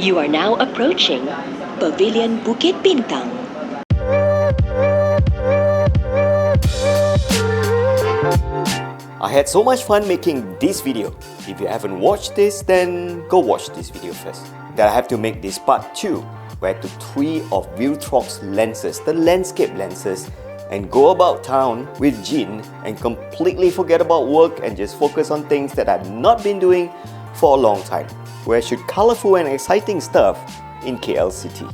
You are now approaching Pavilion Bukit Bintang. I had so much fun making this video. If you haven't watched this, then go watch this video first. Then I have to make this part 2, where I took 3 of Viltrox lenses, the landscape lenses, and go about town with Jin and completely forget about work and just focus on things that I've not been doing for a long time, where I shoot colorful and exciting stuff in KL City.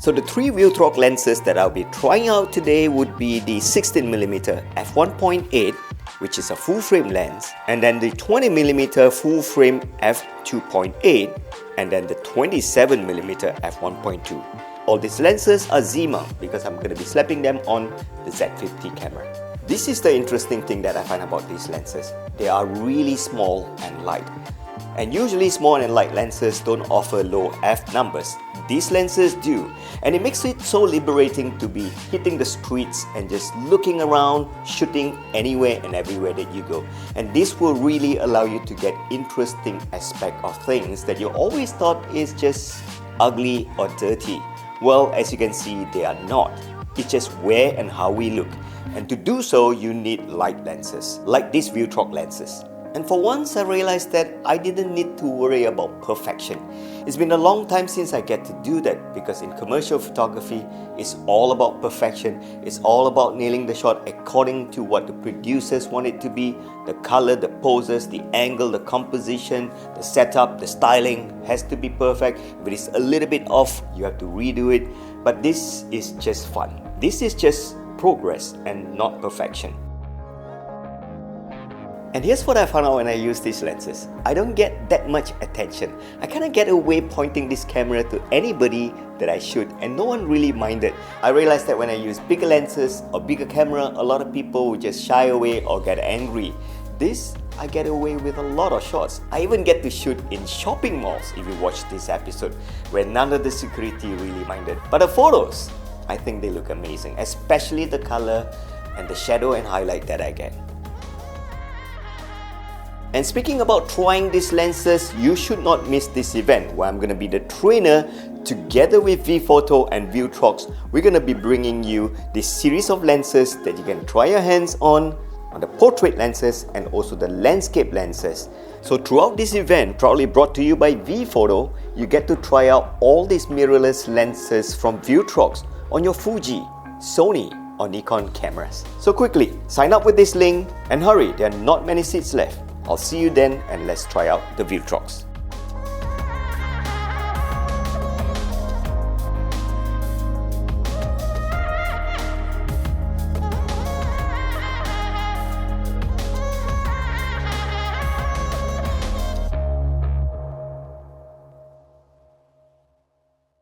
So the 3 Viltrox lenses that I'll be trying out today would be the 16mm f1.8, which is a full frame lens, and then the 20mm full frame f2.8, and then the 27mm f1.2. All these lenses are Z mount because I'm going to be slapping them on the Z50 camera. This is the interesting thing that I find about these lenses. They are really small and light. And usually small and light lenses don't offer low f numbers. These lenses do, and it makes it so liberating to be hitting the streets and just looking around, shooting anywhere and everywhere that you go. And this will really allow you to get interesting aspect of things that you always thought is just ugly or dirty. Well, as you can see, they are not. It's just where and how we look. And to do so, you need light lenses, like these Viltrox lenses. And for once, I realized that I didn't need to worry about perfection. It's been a long time since I get to do that, because in commercial photography, it's all about perfection. It's all about nailing the shot according to what the producers want it to be. The color, the poses, the angle, the composition, the setup, the styling has to be perfect. If it is a little bit off, you have to redo it. But this is just fun. This is just progress and not perfection. And here's what I found out when I use these lenses. I don't get that much attention. I kind of get away pointing this camera to anybody that I shoot, and no one really minded. I realized that when I use bigger lenses or bigger camera, a lot of people would just shy away or get angry. This, I get away with a lot of shots. I even get to shoot in shopping malls if you watch this episode, where none of the security really minded. But the photos, I think they look amazing, especially the color and the shadow and highlight that I get. And speaking about trying these lenses, you should not miss this event where I'm going to be the trainer together with VPhoto and Viltrox. We're going to be bringing you this series of lenses that you can try your hands on the portrait lenses and also the landscape lenses. So throughout this event, proudly brought to you by VPhoto, you get to try out all these mirrorless lenses from Viltrox on your Fuji, Sony or Nikon cameras. So quickly, sign up with this link and hurry, there are not many seats left. I'll see you then, and let's try out the Viltrox.